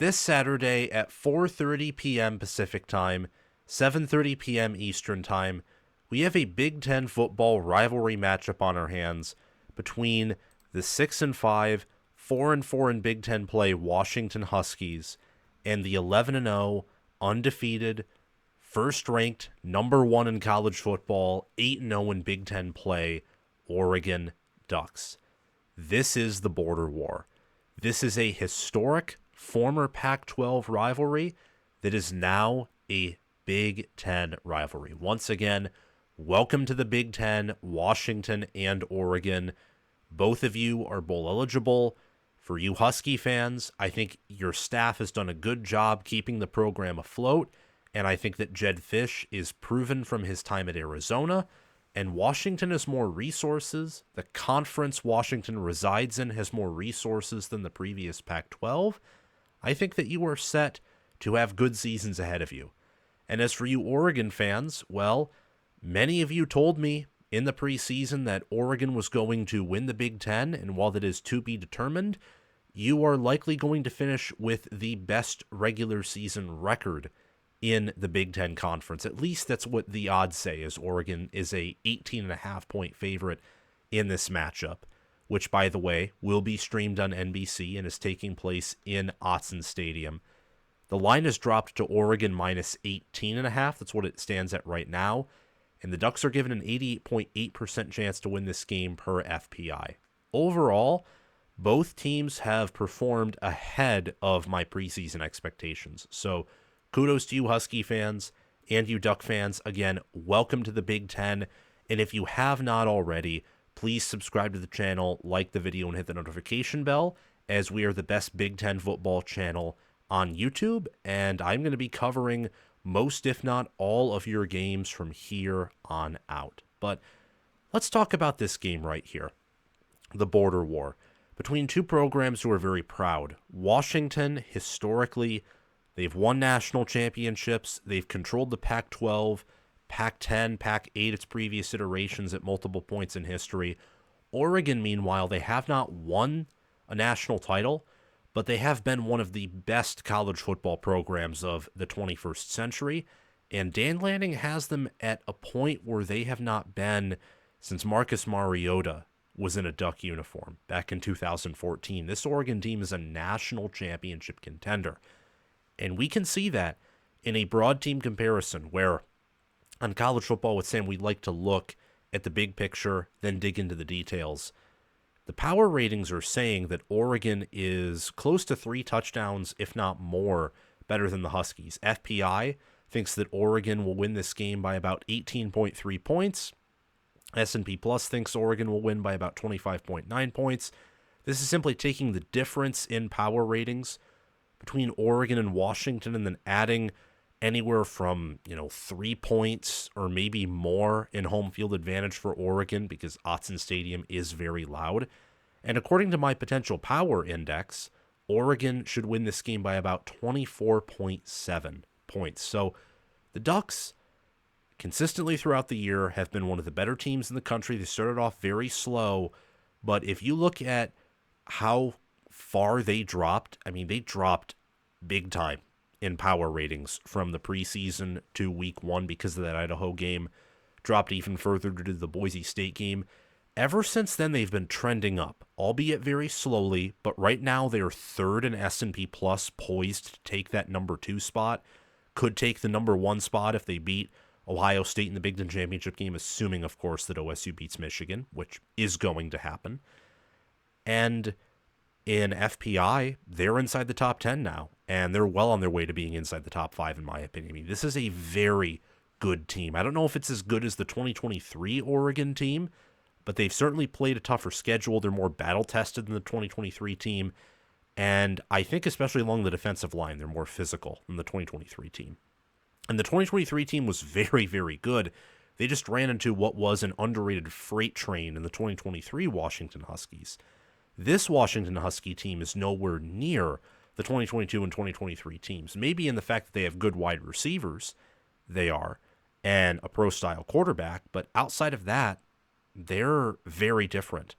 this Saturday at 4:30 p.m. Pacific Time, 7:30 p.m. Eastern Time, we have a Big Ten football rivalry matchup on our hands between the 6-5, 4-4 in Big Ten play Washington Huskies and the 11-0 undefeated, first-ranked, number 1 in college football, 8-0 in Big Ten play Oregon Ducks. This is the border war. This is a historic former Pac-12 rivalry that is now a Big Ten rivalry. Once again, welcome to the Big Ten, Washington and Oregon. Both of you are bowl eligible. For you Husky fans, I think your staff has done a good job keeping the program afloat, and I think that Jedd Fisch is proven from his time at Arizona, and Washington has more resources. The conference Washington resides in has more resources than the previous Pac-12. I think that you are set to have good seasons ahead of you. And as for you Oregon fans, well, many of you told me in the preseason that Oregon was going to win the Big Ten, and while that is to be determined, you are likely going to finish with the best regular season record in the Big Ten Conference. At least that's what the odds say, as Oregon is a 18.5-point favorite in this matchup, which, by the way, will be streamed on NBC and is taking place in Autzen Stadium. The line has dropped to Oregon minus 18.5. That's what it stands at right now. And the Ducks are given an 88.8% chance to win this game per FPI. Overall, both teams have performed ahead of my preseason expectations. So kudos to you Husky fans and you Duck fans. Again, welcome to the Big Ten. And if you have not already, please subscribe to the channel, like the video, and hit the notification bell, as we are the best Big Ten football channel on YouTube. And I'm going to be covering most, if not all, of your games from here on out. But let's talk about this game right here. The border war between two programs who are very proud. Washington, historically, they've won national championships. They've controlled the Pac-12, Pac-10, Pac-8, its previous iterations at multiple points in history. Oregon, meanwhile, they have not won a national title, but they have been one of the best college football programs of the 21st century, and Dan Lanning has them at a point where they have not been since Marcus Mariota was in a Duck uniform back in 2014. This Oregon team is a national championship contender, and we can see that in a broad team comparison where on College Football with Sam, we like to look at the big picture, then dig into the details. The power ratings are saying that Oregon is close to 3 touchdowns, if not more, better than the Huskies. FPI thinks that Oregon will win this game by about 18.3 points. S&P Plus thinks Oregon will win by about 25.9 points. This is simply taking the difference in power ratings between Oregon and Washington and then adding anywhere from 3 points or maybe more in home field advantage for Oregon because Autzen Stadium is very loud. And according to my potential power index, Oregon should win this game by about 24.7 points. So the Ducks consistently throughout the year have been one of the better teams in the country. They started off very slow, but if you look at how far they dropped, they dropped big time in power ratings from the preseason to week 1 because of that Idaho game, dropped even further due to the Boise State game. Ever since then, they've been trending up, albeit very slowly, but right now they're third in S&P Plus, poised to take that number 2 spot. Could take the number 1 spot if they beat Ohio State in the Big Ten Championship game, assuming, of course, that OSU beats Michigan, which is going to happen. And in FPI, they're inside the top 10 now, and they're well on their way to being inside the top 5, in my opinion. This is a very good team. I don't know if it's as good as the 2023 Oregon team, but they've certainly played a tougher schedule. They're more battle-tested than the 2023 team, and I think especially along the defensive line, they're more physical than the 2023 team. And the 2023 team was very, very good. They just ran into what was an underrated freight train in the 2023 Washington Huskies. This Washington Husky team is nowhere near the 2022 and 2023 teams. Maybe in the fact that they have good wide receivers, they are, and a pro-style quarterback, but outside of that, they're very different.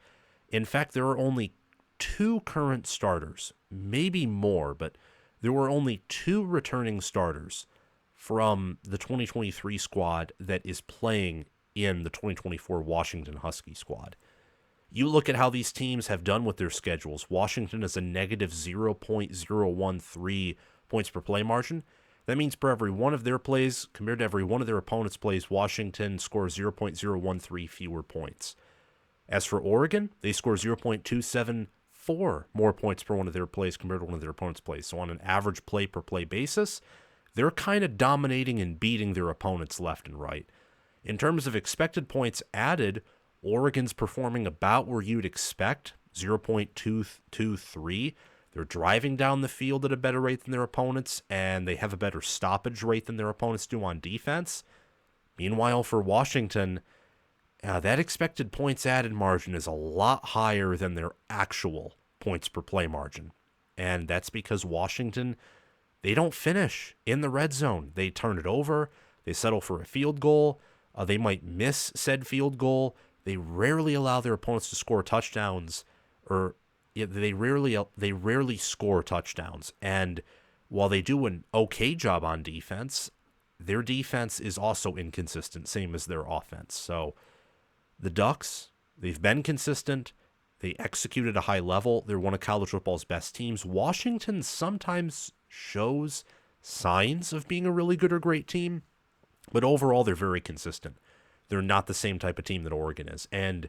In fact, there are only 2 current starters, maybe more, but there were only 2 returning starters from the 2023 squad that is playing in the 2024 Washington Husky squad. You look at how these teams have done with their schedules. Washington is a negative 0.013 points per play margin. That means per every one of their plays, compared to every one of their opponents' plays, Washington scores 0.013 fewer points. As for Oregon, they score 0.274 more points per one of their plays compared to one of their opponents' plays. So on an average play-per-play basis, they're kind of dominating and beating their opponents left and right. In terms of expected points added, Oregon's performing about where you'd expect, 0.223. They're driving down the field at a better rate than their opponents, and they have a better stoppage rate than their opponents do on defense. Meanwhile, for Washington, that expected points added margin is a lot higher than their actual points per play margin. And that's because Washington, they don't finish in the red zone. They turn it over. They settle for a field goal. They might miss said field goal. They rarely allow their opponents to score touchdowns, or they rarely score touchdowns. And while they do an okay job on defense, their defense is also inconsistent, same as their offense. So the Ducks, they've been consistent. They execute at a high level. They're one of college football's best teams. Washington sometimes shows signs of being a really good or great team, but overall they're very consistent. They're not the same type of team that Oregon is. And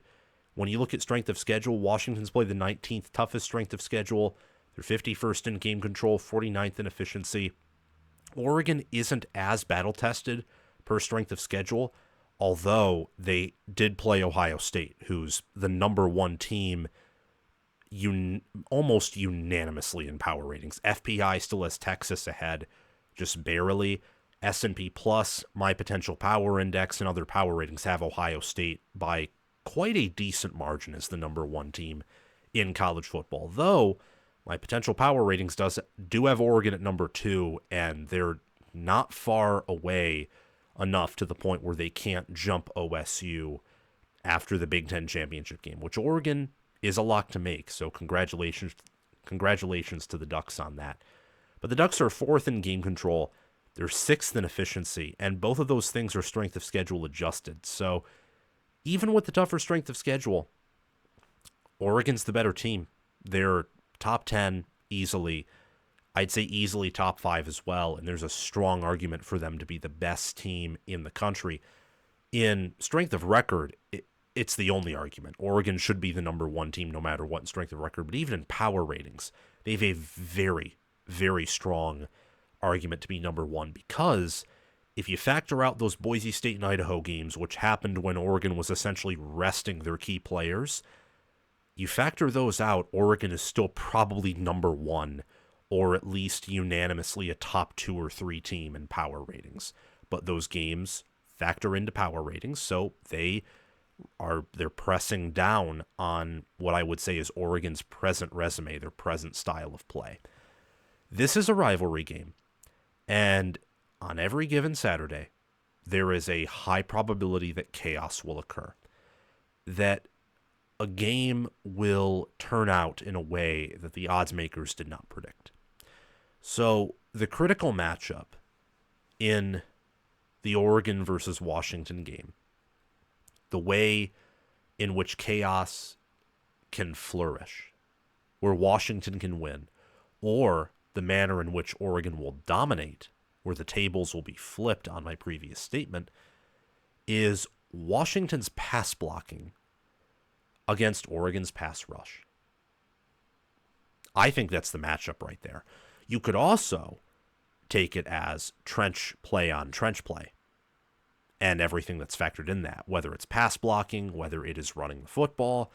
when you look at strength of schedule, Washington's played the 19th toughest strength of schedule. They're 51st in game control, 49th in efficiency. Oregon isn't as battle-tested per strength of schedule, although they did play Ohio State, who's the number 1 team almost unanimously in power ratings. FPI still has Texas ahead, just barely. S&P Plus, My Potential Power Index, and other power ratings have Ohio State by quite a decent margin as the number 1 team in college football. Though, My Potential Power Ratings do have Oregon at number 2, and they're not far away enough to the point where they can't jump OSU after the Big Ten championship game, which Oregon is a lock to make. So congratulations to the Ducks on that. But the Ducks are 4th in game control. They're 6th in efficiency, and both of those things are strength of schedule adjusted. So even with the tougher strength of schedule, Oregon's the better team. They're top 10 easily. I'd say easily top 5 as well, and there's a strong argument for them to be the best team in the country. In strength of record, it's the only argument. Oregon should be the number 1 team no matter what in strength of record, but even in power ratings, they have a very, very strong argument to be number 1, because if you factor out those Boise State and Idaho games, which happened when Oregon was essentially resting their key players, you factor those out, Oregon is still probably number 1, or at least unanimously a top 2 or 3 team in power ratings. But those games factor into power ratings, so they're pressing down on what I would say is Oregon's present resume, their present style of play. This is a rivalry game. And on every given Saturday, there is a high probability that chaos will occur, that a game will turn out in a way that the odds makers did not predict. So the critical matchup in the Oregon versus Washington game, the way in which chaos can flourish, where Washington can win, or the manner in which Oregon will dominate, where the tables will be flipped on my previous statement, is Washington's pass blocking against Oregon's pass rush. I think that's the matchup right there. You could also take it as trench play on trench play and everything that's factored in that, whether it's pass blocking, whether it is running the football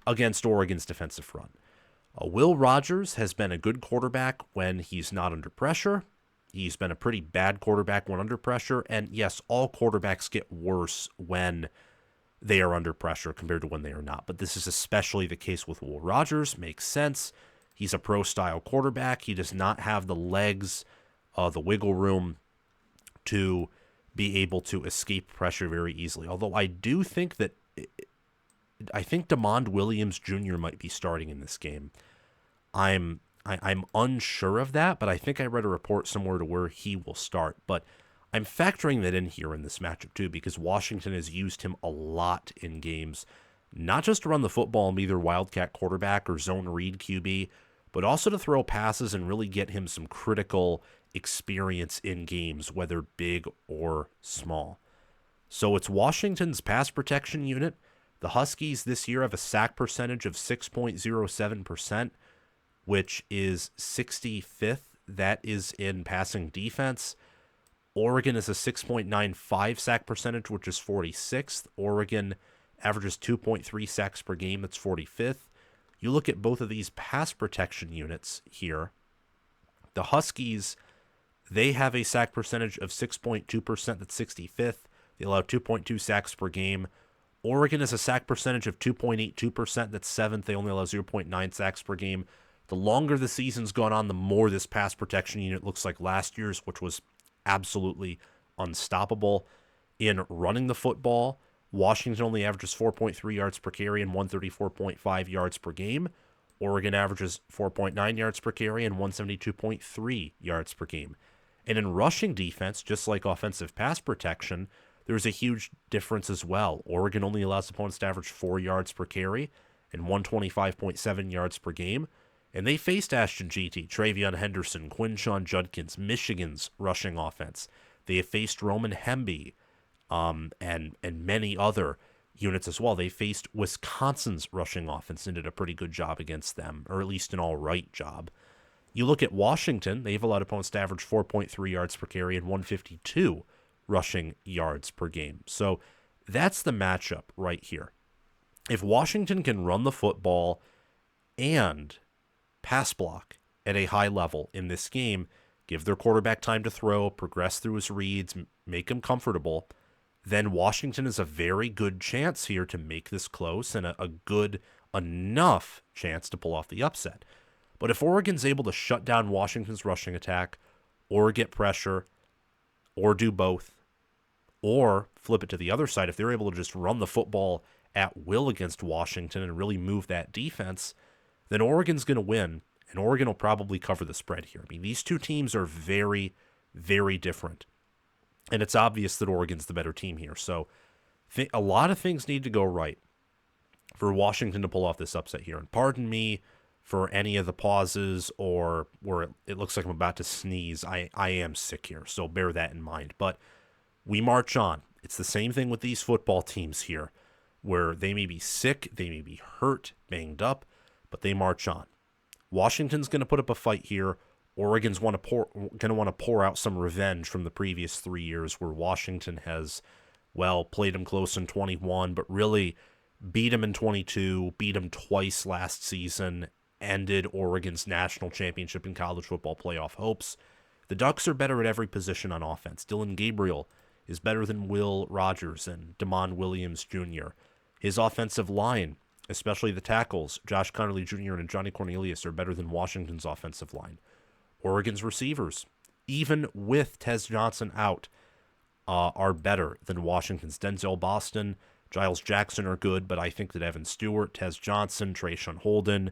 against Oregon's defensive front. Will Rogers has been a good quarterback when he's not under pressure. He's been a pretty bad quarterback when under pressure. And yes, all quarterbacks get worse when they are under pressure compared to when they are not. But this is especially the case with Will Rogers. Makes sense. He's a pro-style quarterback. He does not have the legs, the wiggle room to be able to escape pressure very easily. Although I do think that I think DeMond Williams Jr. might be starting in this game. I'm I'm unsure of that, but I think I read a report somewhere to where he will start. But I'm factoring that in here in this matchup too, because Washington has used him a lot in games, not just to run the football and either wildcat quarterback or zone read QB, but also to throw passes and really get him some critical experience in games, whether big or small. So it's Washington's pass protection unit. The Huskies this year have a sack percentage of 6.07%, which is 65th. That is in passing defense. Oregon is a 6.95 sack percentage, which is 46th. Oregon averages 2.3 sacks per game. That's 45th. You look at both of these pass protection units here. The Huskies, they have a sack percentage of 6.2%. That's 65th. They allow 2.2 sacks per game. Oregon has a sack percentage of 2.82%. That's 7th. They only allow 0.9 sacks per game. The longer the season's gone on, the more this pass protection unit looks like last year's, which was absolutely unstoppable. In running the football, Washington only averages 4.3 yards per carry and 134.5 yards per game. Oregon averages 4.9 yards per carry and 172.3 yards per game. And in rushing defense, just like offensive pass protection, there's a huge difference as well. Oregon only allows opponents to average 4 yards per carry and 125.7 yards per game. And they faced Ashton Jeanty, Travion Henderson, Quinshon Judkins, Michigan's rushing offense. They have faced Roman Hemby, and many other units as well. They faced Wisconsin's rushing offense and did a pretty good job against them, or at least an all right job. You look at Washington, they've allowed opponents to average 4.3 yards per carry and 152 rushing yards per game. So that's the matchup right here. If Washington can run the football and pass block at a high level in this game, give their quarterback time to throw, progress through his reads, make him comfortable, then Washington is a very good chance here to make this close and a good enough chance to pull off the upset. But if Oregon's able to shut down Washington's rushing attack or get pressure or do both or flip it to the other side, if they're able to just run the football at will against Washington and really move that defense, then Oregon's going to win, and Oregon will probably cover the spread here. I mean, these two teams are very, very different, and it's obvious that Oregon's the better team here. So a lot of things need to go right for Washington to pull off this upset here. And pardon me for any of the pauses or where it looks like I'm about to sneeze. I am sick here, so bear that in mind. But we march on. It's the same thing with these football teams here, where they may be sick, they may be hurt, banged up, but they march on. Washington's going to put up a fight here. Oregon's going to want to pour out some revenge from the previous 3 years where Washington has, well, played them close in 21, but really beat them in 22, beat them twice last season, ended Oregon's national championship in college football playoff hopes. The Ducks are better at every position on offense. Dylan Gabriel is better than Will Rogers and Damon Williams Jr. His offensive line, especially the tackles, Josh Connerly Jr. and Johnny Cornelius, are better than Washington's offensive line. Oregon's receivers, even with Tez Johnson out, are better than Washington's. Denzel Boston, Giles Jackson are good, but I think that Evan Stewart, Tez Johnson, Trayshawn Holden,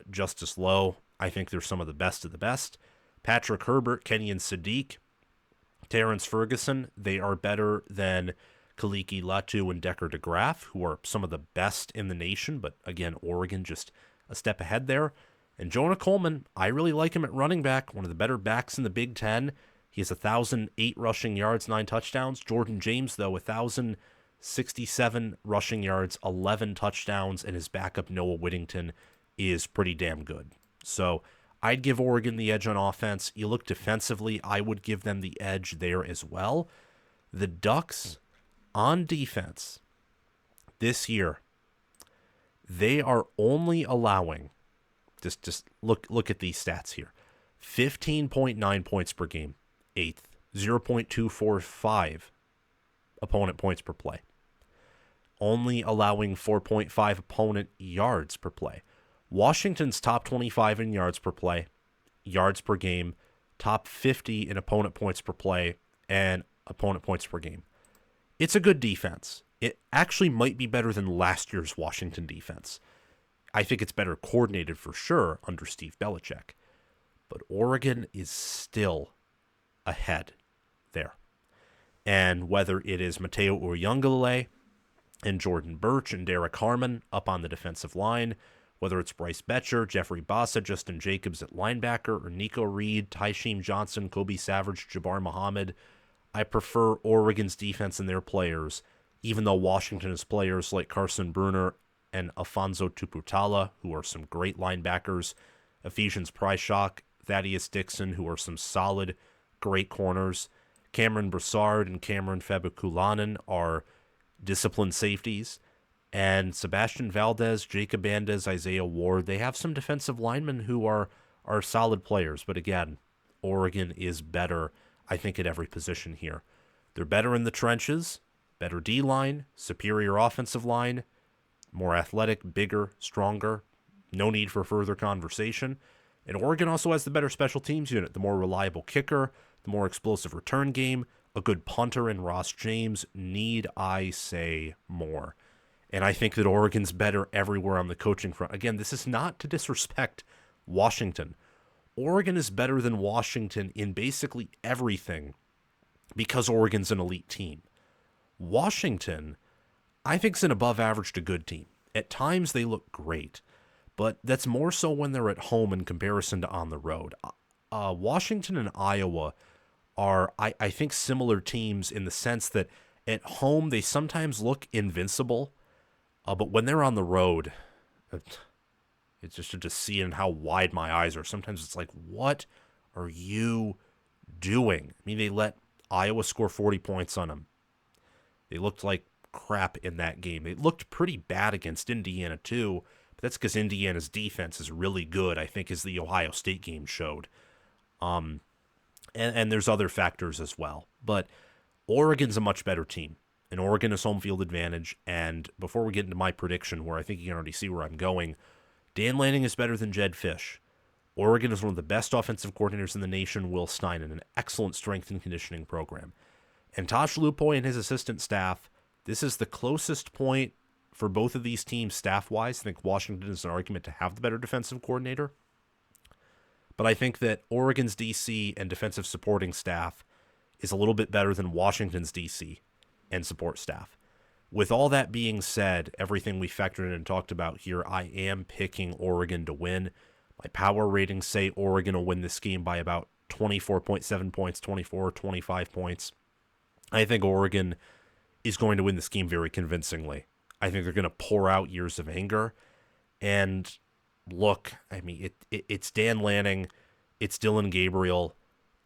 Justice Lowe, I think they're some of the best of the best. Patrick Herbert, Kenyon Sadiq, Terrence Ferguson, they are better than Kaliki Latu and Decker DeGraff, who are some of the best in the nation, but again, Oregon just a step ahead there. And Jonah Coleman, I really like him at running back, one of the better backs in the Big Ten. He has 1,008 rushing yards, 9 touchdowns. Jordan James, though, 1,067 rushing yards, 11 touchdowns, and his backup Noah Whittington is pretty damn good. So I'd give Oregon the edge on offense. You look defensively, I would give them the edge there as well. The Ducks on defense this year, they are only allowing, just look at these stats here, 15.9 points per game, 8th, 0.245 opponent points per play, only allowing 4.5 opponent yards per play. Washington's top 25 in yards per play, yards per game, top 50 in opponent points per play, and opponent points per game. It's a good defense. It actually might be better than last year's Washington defense. I think it's better coordinated for sure under Steve Belichick. But Oregon is still ahead there. And whether it is Mateo Uyunglele and Jordan Birch and Derek Harmon up on the defensive line, whether it's Bryce Betcher, Jeffrey Bassa, Justin Jacobs at linebacker, or Nico Reed, Tysheem Johnson, Kobe Savage, Jabbar Muhammad, I prefer Oregon's defense and their players, even though Washington has players like Carson Bruner and Afonso Tuputala, who are some great linebackers, Ephesians Pryshok, Thaddeus Dixon, who are some solid, great corners, Cameron Broussard and Cameron Fabukulanen are disciplined safeties, and Sebastian Valdez, Jacob Andes, Isaiah Ward, they have some defensive linemen who are solid players. But again, Oregon is better, I think, at every position here. They're better in the trenches, better D-line, superior offensive line, more athletic, bigger, stronger. No need for further conversation. And Oregon also has the better special teams unit, the more reliable kicker, the more explosive return game, a good punter in Ross James. Need I say more? And I think that Oregon's better everywhere on the coaching front. Again, this is not to disrespect Washington. Oregon is better than Washington in basically everything because Oregon's an elite team. Washington, I think, is an above average to good team. At times they look great, but that's more so when they're at home in comparison to on the road. Washington and Iowa are, I think, similar teams in the sense that at home they sometimes look invincible, but when they're on the road, it's just seeing how wide my eyes are. Sometimes it's like, what are you doing? I mean, they let Iowa score 40 points on them. They looked like crap in that game. They looked pretty bad against Indiana too, but that's because Indiana's defense is really good, I think, as the Ohio State game showed. And there's other factors as well. But Oregon's a much better team. And Oregon has home field advantage. And before we get into my prediction, where I think you can already see where I'm going, Dan Lanning is better than Jed Fish. Oregon is one of the best offensive coordinators in the nation, Will Stein, and an excellent strength and conditioning program. And Tosh Lupoy and his assistant staff, this is the closest point for both of these teams staff-wise. I think Washington is an argument to have the better defensive coordinator. But I think that Oregon's DC and defensive supporting staff is a little bit better than Washington's DC and support staff. With all that being said, everything we factored in and talked about here, I am picking Oregon to win. My power ratings say Oregon will win this game by about 24.7 points, 24, 25 points. I think Oregon is going to win this game very convincingly. I think they're going to pour out years of anger. And look, I mean, it's Dan Lanning, it's Dylan Gabriel,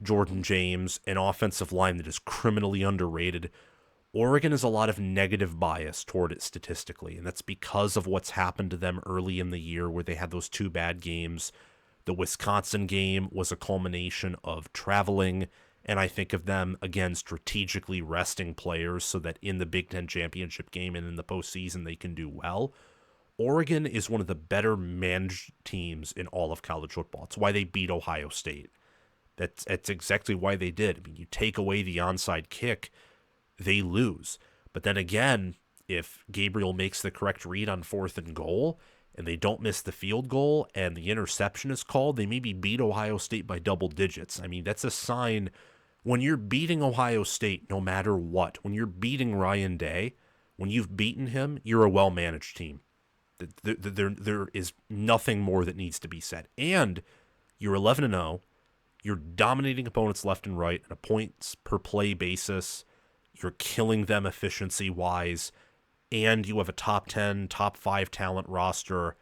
Jordan James, an offensive line that is criminally underrated. Oregon has a lot of negative bias toward it statistically, and that's because of what's happened to them early in the year where they had those two bad games. The Wisconsin game was a culmination of traveling, and I think of them, again, strategically resting players so that in the Big Ten championship game and in the postseason they can do well. Oregon is one of the better managed teams in all of college football. It's why they beat Ohio State. That's exactly why they did. I mean, you take away the onside kick, they lose. But then again, if Gabriel makes the correct read on 4th and goal, and they don't miss the field goal, and the interception is called, they maybe beat Ohio State by double digits. I mean, that's a sign when you're beating Ohio State, no matter what, when you're beating Ryan Day, when you've beaten him, you're a well-managed team. There is nothing more that needs to be said. And you're 11-0, you're dominating opponents left and right on a points per play basis. You're killing them efficiency-wise, and you have a top 10, top 5 talent roster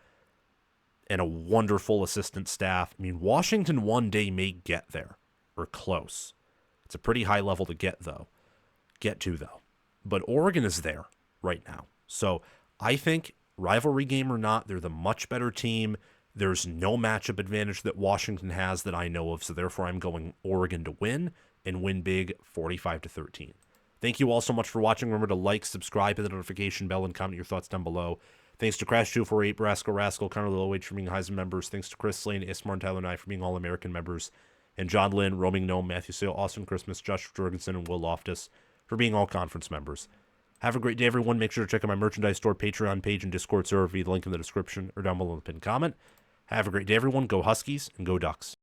and a wonderful assistant staff. I mean, Washington one day may get there, or close. It's a pretty high level to get to, though. But Oregon is there right now. So I think, rivalry game or not, they're the much better team. There's no matchup advantage that Washington has that I know of, so therefore I'm going Oregon to win, and win big 45-13. Thank you all so much for watching. Remember to like, subscribe, hit the notification bell, and comment your thoughts down below. Thanks to Crash248, Brasco Rascal, Connor Lillowage for being Heisman members. Thanks to Chris Slane, Ismar, and Tyler Nye for being All-American members. And John Lynn, Roaming Gnome, Matthew Sale, Austin Christmas, Josh Jorgensen, and Will Loftus for being all conference members. Have a great day, everyone. Make sure to check out my merchandise store, Patreon page, and Discord server via the link in the description or down below in the pinned comment. Have a great day, everyone. Go Huskies and go Ducks.